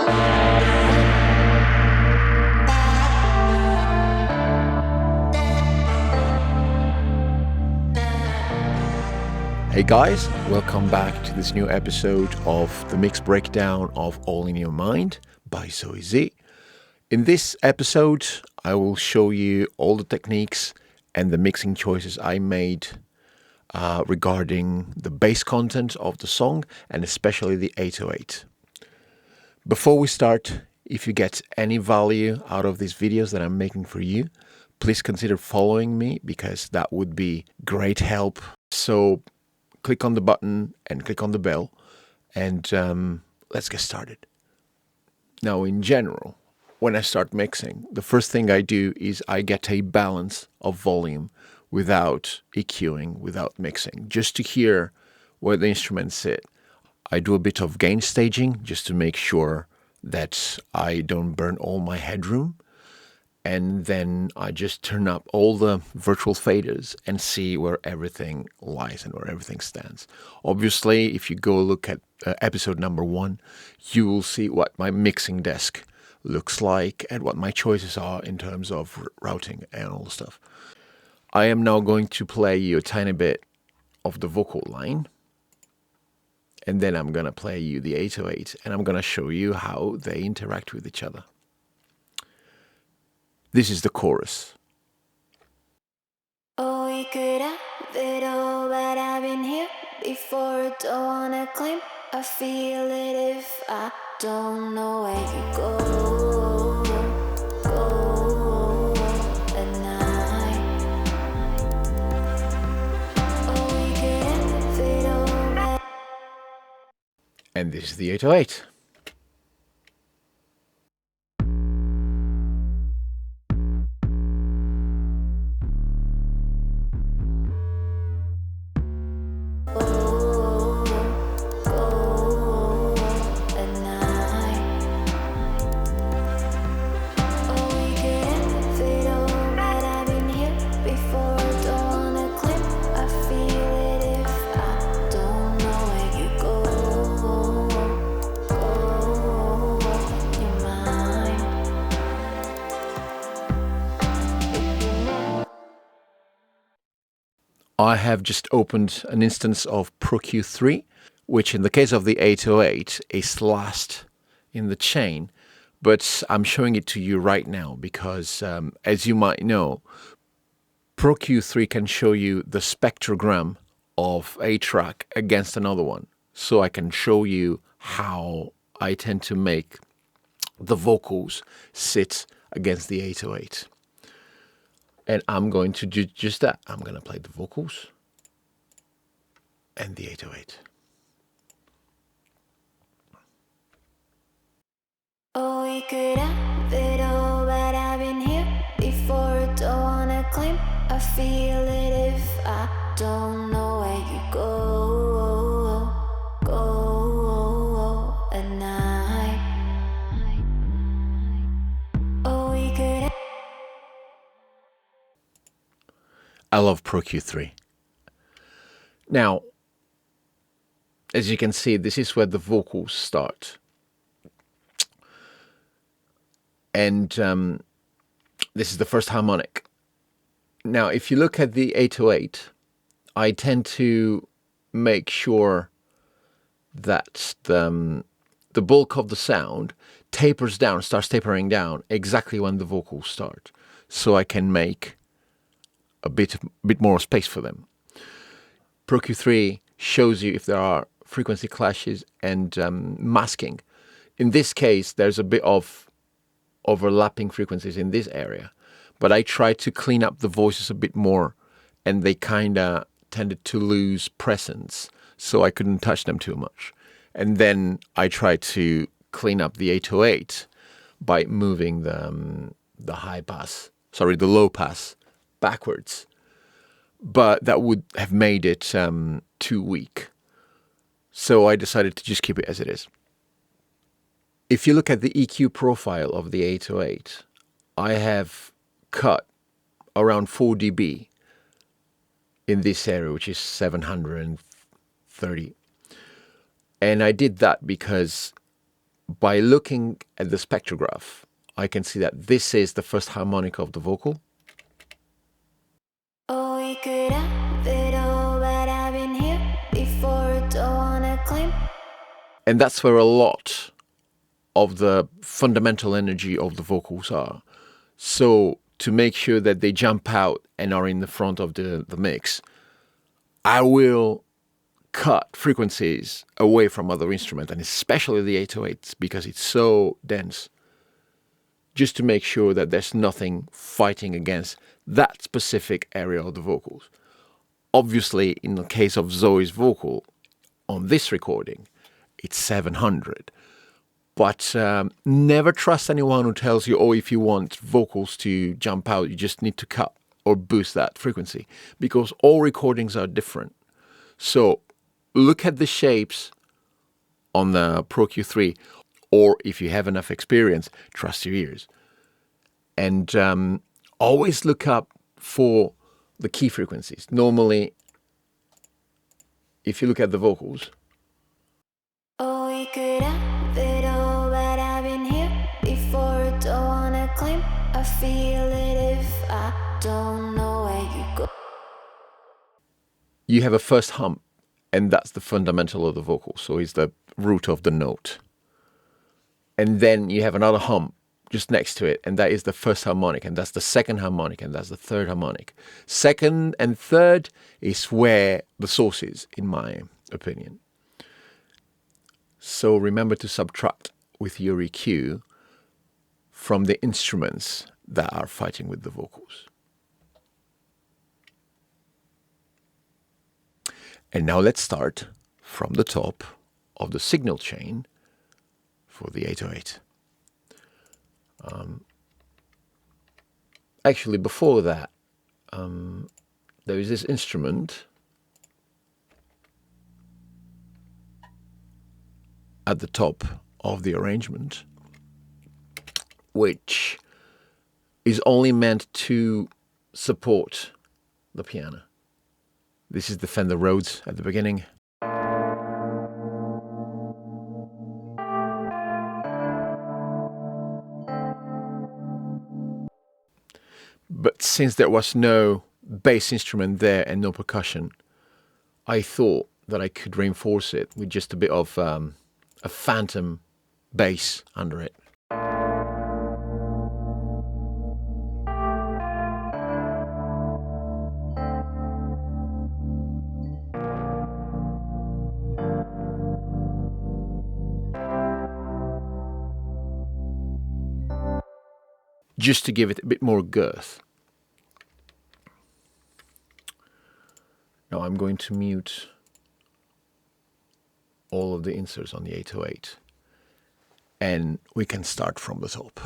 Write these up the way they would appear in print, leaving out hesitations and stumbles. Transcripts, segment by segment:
Hey guys, welcome back to this new episode of the mix breakdown of All in Your Mind by Zoe Z. In this episode, I will show you all the techniques and the mixing choices I made regarding the bass content of the song and especially the 808. Before we start, if you get any value out of these videos that I'm making for you, please consider following me because that would be great help. So click on the button and click on the bell and let's get started. Now, in general, when I start mixing, the first thing I do is I get a balance of volume without EQing, without mixing, just to hear where the instruments sit. I do a bit of gain staging just to make sure that I don't burn all my headroom. And then I just turn up all the virtual faders and see where everything lies and where everything stands. Obviously, if you go look at episode number 1, you will see what my mixing desk looks like and what my choices are in terms of routing and all the stuff. I am now going to play you a tiny bit of the vocal line. And then I'm going to play you the 808 and I'm going to show you how they interact with each other. This is the chorus. Oh, we could have it all, but I've been here before. Don't wanna claim I feel it if I don't know where you go. Go at night. Oh, we could have it all, but And this is the 808. I have just opened an instance of Pt.4, which in the case of the 808 is last in the chain, but I'm showing it to you right now because, as you might know, Pt.4 can show you the spectrogram of a track against another one. So I can show you how I tend to make the vocals sit against the 808. And I'm going to do just that. I'm going to play the vocals and the 808. oh, we could have it all, but I've been here before. Don't wanna claim I feel it if I don't know where you go. Go at night. Oh, we could have. I love Pt.4. Now, as you can see, this is where the vocals start. And this is the first harmonic. Now, if you look at the 808, I tend to make sure that the bulk of the sound tapers down, starts tapering down exactly when the vocals start, so I can make a bit more space for them. Pt.4 shows you if there are frequency clashes and masking. In this case, there's a bit of overlapping frequencies in this area, but I tried to clean up the voices a bit more and they kind of tended to lose presence, so I couldn't touch them too much. And then I tried to clean up the 808 by moving the low pass backwards. But that would have made it too weak. So I decided to just keep it as it is. If you look at the EQ profile of the 808, I have cut around 4 dB in this area, which is 730. And I did that because by looking at the spectrograph, I can see that this is the first harmonic of the vocal. Oh, we could have it all, but I've been here before, don't wanna claim. And that's where a lot of the fundamental energy of the vocals are. So to make sure that they jump out and are in the front of the mix, I will cut frequencies away from other instruments, and especially the 808s, because it's so dense, just to make sure that there's nothing fighting against that specific area of the vocals. Obviously, in the case of Zoe's vocal, on this recording, it's 700. But never trust anyone who tells you, oh, if you want vocals to jump out, you just need to cut or boost that frequency, because all recordings are different. So look at the shapes on the Pro Q3, or if you have enough experience, trust your ears. And always look up for the key frequencies. Normally, if you look at the vocals, Oh, we could have it all, but I've been here before, don't wanna claim. I feel it if I don't know where you go. you have a first hum, and that's the fundamental of the vocal. So it's the root of the note. And then you have another hum just next to it, and that is the first harmonic, and that's the second harmonic, and that's the third harmonic. Second and third is where the source is, in my opinion. So remember to subtract with your EQ from the instruments that are fighting with the vocals. And now let's start from the top of the signal chain for the 808. Actually, before that, there is this instrument at the top of the arrangement, which is only meant to support the piano. This is the Fender Rhodes at the beginning. But since there was no bass instrument there and no percussion, I thought that I could reinforce it with just a bit of a phantom bass under it. Just to give it a bit more girth. Now I'm going to mute all of the inserts on the 808, and we can start from the top.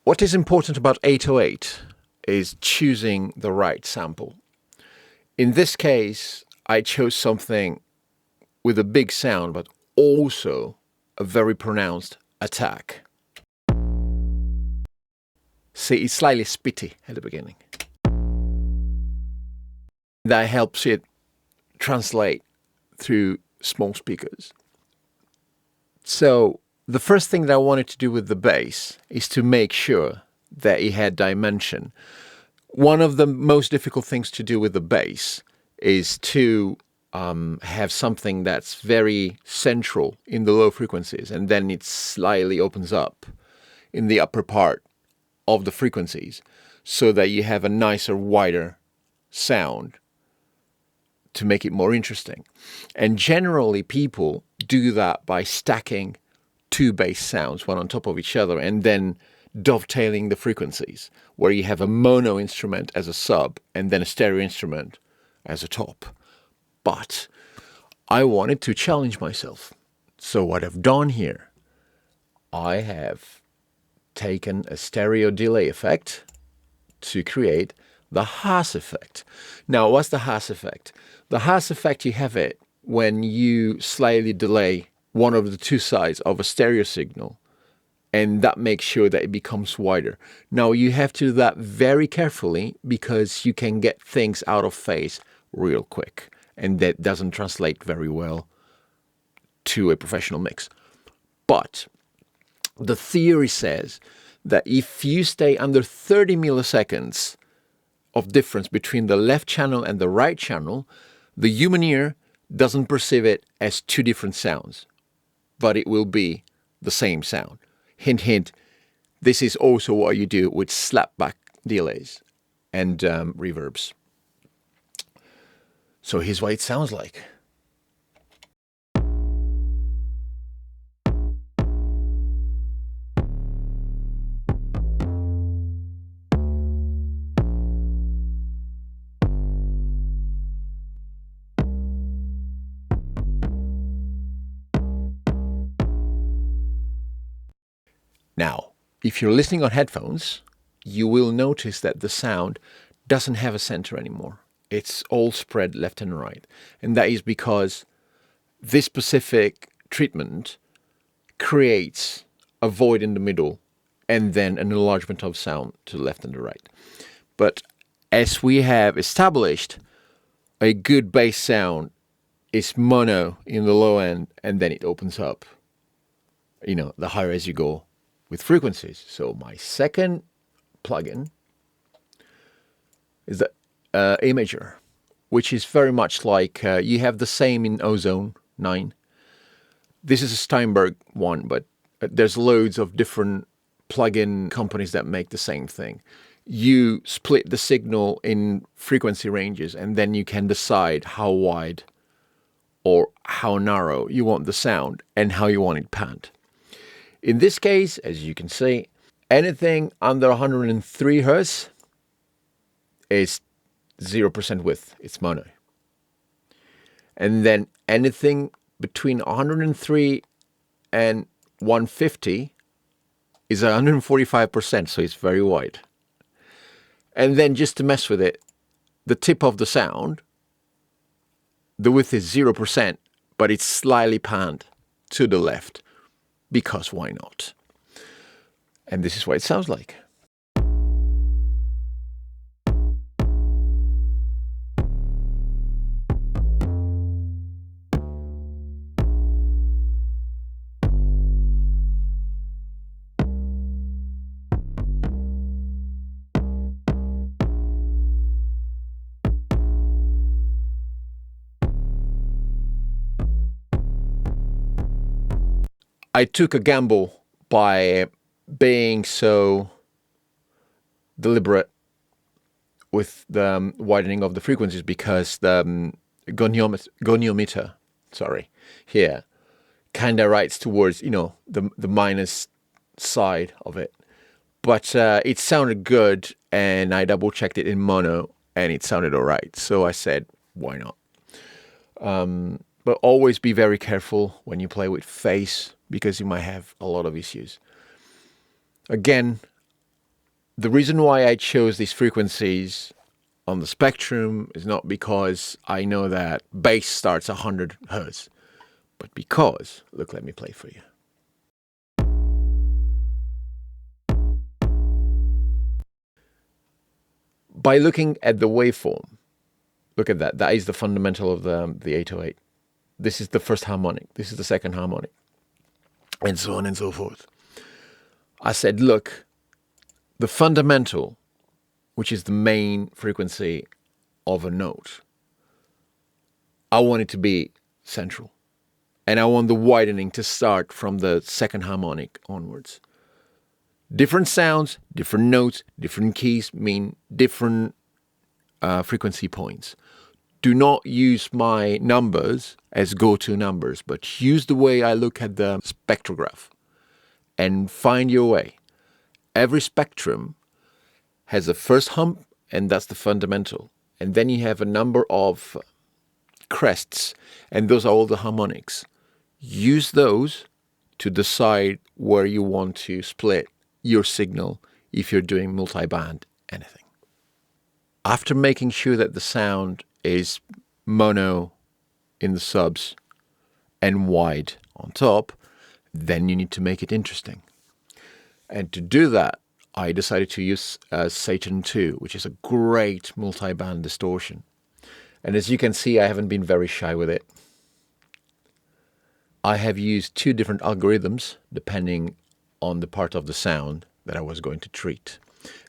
What is important about 808 is choosing the right sample. In this case, I chose something with a big sound, but also a very pronounced attack. See, it's slightly spitty at the beginning. That helps it translate through small speakers. So the first thing that I wanted to do with the bass is to make sure that it had dimension. One of the most difficult things to do with the bass is to have something that's very central in the low frequencies, and then it slightly opens up in the upper part of the frequencies so that you have a nicer, wider sound to make it more interesting. And generally people do that by stacking two bass sounds, one on top of each other, and then dovetailing the frequencies, where you have a mono instrument as a sub and then a stereo instrument as a top. But I wanted to challenge myself. So what I've done here, I have taken a stereo delay effect to create the Haas effect. Now, what's the Haas effect? The Haas effect, you have it when you slightly delay one of the two sides of a stereo signal and that makes sure that it becomes wider. Now you have to do that very carefully because you can get things out of phase real quick, and that doesn't translate very well to a professional mix. But the theory says that if you stay under 30 milliseconds of difference between the left channel and the right channel, the human ear doesn't perceive it as two different sounds, but it will be the same sound. Hint, hint, this is also what you do with slapback delays and reverbs. So here's what it sounds like. Now, if you're listening on headphones, you will notice that the sound doesn't have a center anymore. It's all spread left and right. And that is because this specific treatment creates a void in the middle and then an enlargement of sound to the left and the right. But as we have established, a good bass sound is mono in the low end, and then it opens up, the higher as you go with frequencies. So my second plugin is the A major, which is very much like you have the same in Ozone 9. This is a Steinberg one, but there's loads of different plugin companies that make the same thing. You split the signal in frequency ranges, and then you can decide how wide or how narrow you want the sound and how you want it panned. In this case, as you can see, anything under 103 Hz is 0% width, it's mono. And then anything between 103 and 150 is 145%, so it's very wide. And then just to mess with it, the tip of the sound, the width is 0%, but it's slightly panned to the left, because why not? And this is what it sounds like. I took a gamble by being so deliberate with the widening of the frequencies because the goniometer, here kind of writes towards, the minus side of it. But it sounded good, and I double checked it in mono, and it sounded all right. So I said, why not? But always be very careful when you play with phase, because you might have a lot of issues. Again, the reason why I chose these frequencies on the spectrum is not because I know that bass starts 100 Hz, but because, look, let me play for you. By looking at the waveform, look at that. That is the fundamental of the 808. This is the first harmonic. This is the second harmonic. And so on and so forth. I said, look, the fundamental, which is the main frequency of a note, I want it to be central. And I want the widening to start from the second harmonic onwards. Different sounds, different notes, different keys mean different frequency points. Do not use my numbers as go-to numbers, but use the way I look at the spectrograph and find your way. Every spectrum has a first hump, and that's the fundamental. And then you have a number of crests, and those are all the harmonics. Use those to decide where you want to split your signal if you're doing multi-band anything. After making sure that the sound is mono in the subs and wide on top, then you need to make it interesting. And to do that, I decided to use Satan 2, which is a great multi-band distortion. And as you can see, I haven't been very shy with it. I have used two different algorithms depending on the part of the sound that I was going to treat.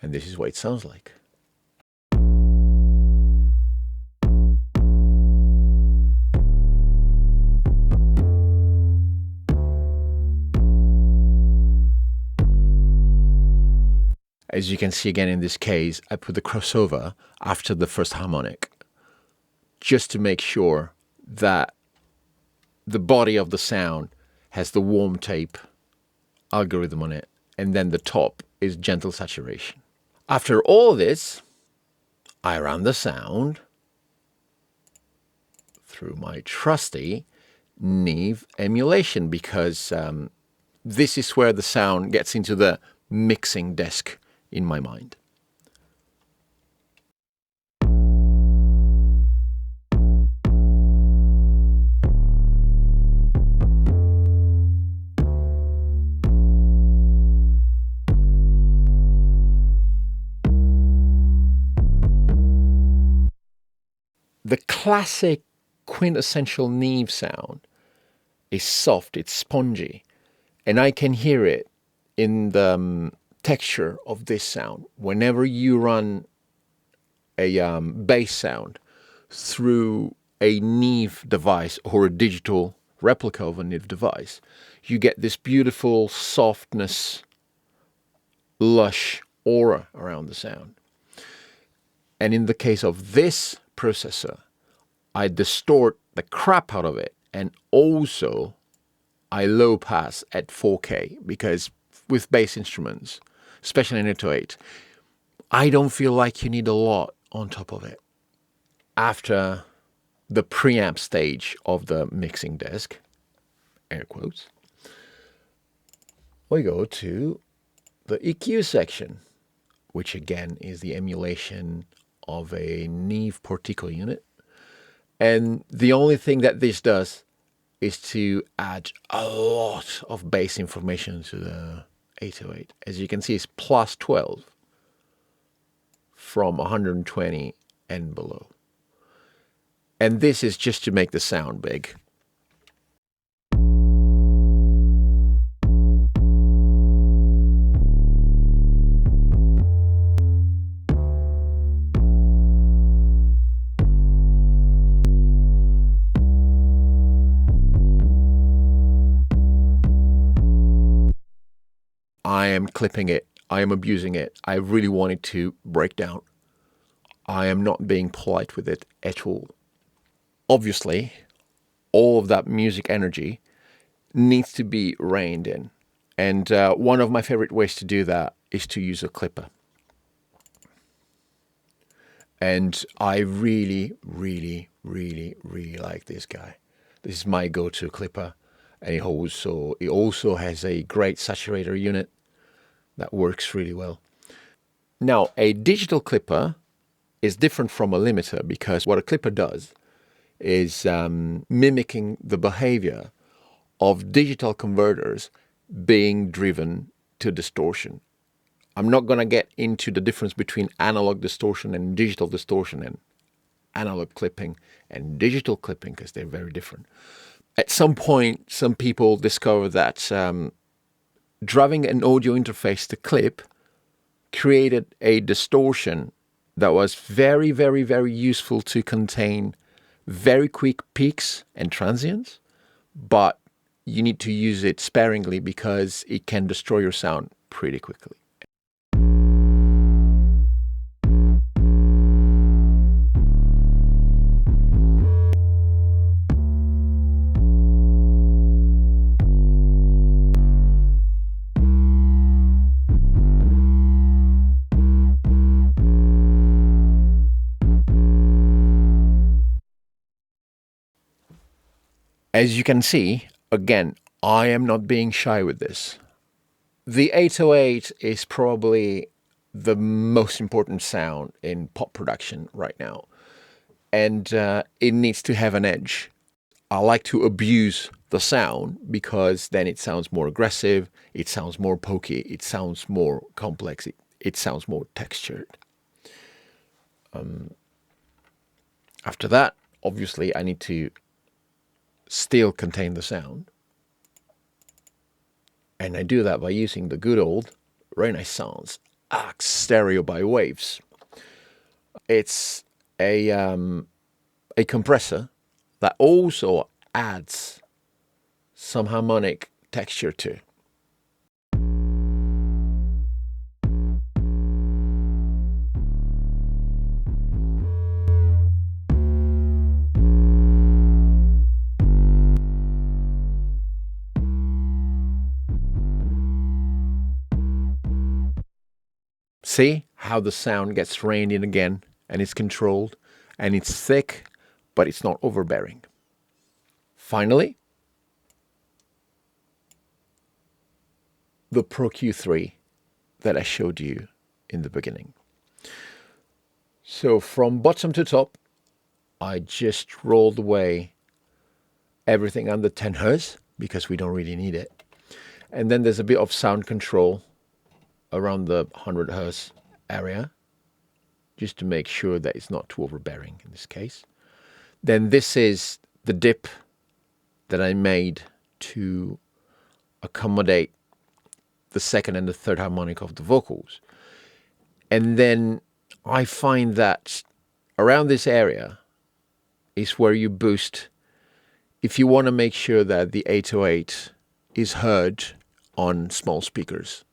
And this is what it sounds like. As you can see again in this case, I put the crossover after the first harmonic just to make sure that the body of the sound has the warm tape algorithm on it, and then the top is gentle saturation. After all this, I ran the sound through my trusty Neve emulation because this is where the sound gets into the mixing desk in my mind. The classic quintessential Neve sound is soft, it's spongy, and I can hear it in the texture of this sound. Whenever you run a bass sound through a Neve device or a digital replica of a Neve device, you get this beautiful softness, lush aura around the sound. And in the case of this processor, I distort the crap out of it, and also I low pass at 4K because with bass instruments, especially in 808, I don't feel like you need a lot on top of it. After the preamp stage of the mixing desk, air quotes, we go to the EQ section, which again is the emulation of a Neve Portico unit. And the only thing that this does is to add a lot of bass information to the 808. As you can see, it's plus 12 from 120 and below. And this is just to make the sound big. I am clipping it. I am abusing it. I really want it to break down. I am not being polite with it at all. Obviously, all of that music energy needs to be reined in. And one of my favorite ways to do that is to use a clipper. And I really, really, really, really like this guy. This is my go-to clipper. And it also has a great saturator unit that works really well. Now, a digital clipper is different from a limiter because what a clipper does is mimicking the behavior of digital converters being driven to distortion. I'm not going to get into the difference between analog distortion and digital distortion and analog clipping and digital clipping because they're very different. At some point, some people discovered that driving an audio interface to clip created a distortion that was very, very, very useful to contain very quick peaks and transients, but you need to use it sparingly because it can destroy your sound pretty quickly. As you can see, again, I am not being shy with this. The 808 is probably the most important sound in pop production right now. And it needs to have an edge. I like to abuse the sound, because then it sounds more aggressive, it sounds more pokey, it sounds more complex, it sounds more textured. After that, obviously, I need to still contain the sound. And I do that by using the good old Renaissance Axe stereo by Waves. It's a compressor that also adds some harmonic texture to. See how the sound gets reined in again, and it's controlled, and it's thick, but it's not overbearing. Finally, the Pro Q3 that I showed you in the beginning. So from bottom to top, I just rolled away everything under 10 Hz because we don't really need it. And then there's a bit of sound control around the 100 Hz area, just to make sure that it's not too overbearing in this case. Then this is the dip that I made to accommodate the second and the third harmonic of the vocals. And then I find that around this area is where you boost if you want to make sure that the 808 is heard on small speakers.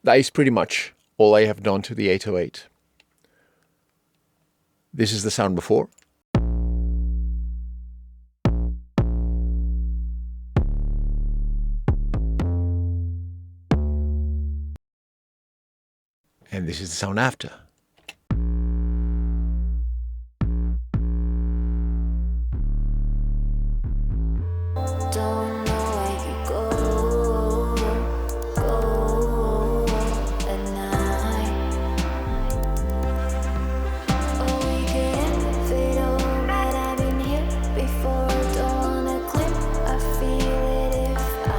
That is pretty much all I have done to the 808. This is the sound before. And this is the sound after. Don't know where you go at night. Oh, we could end it all, but I've been here before. Don't wanna claim I feel it if I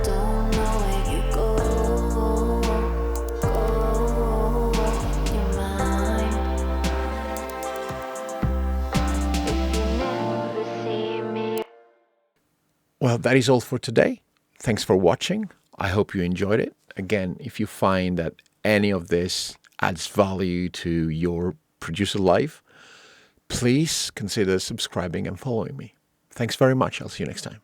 don't know where you go. Your mind. If you never see me. Well, that is all for today. Thanks for watching. I hope you enjoyed it. Again, if you find that any of this adds value to your producer life, please consider subscribing and following me. Thanks very much. I'll see you next time.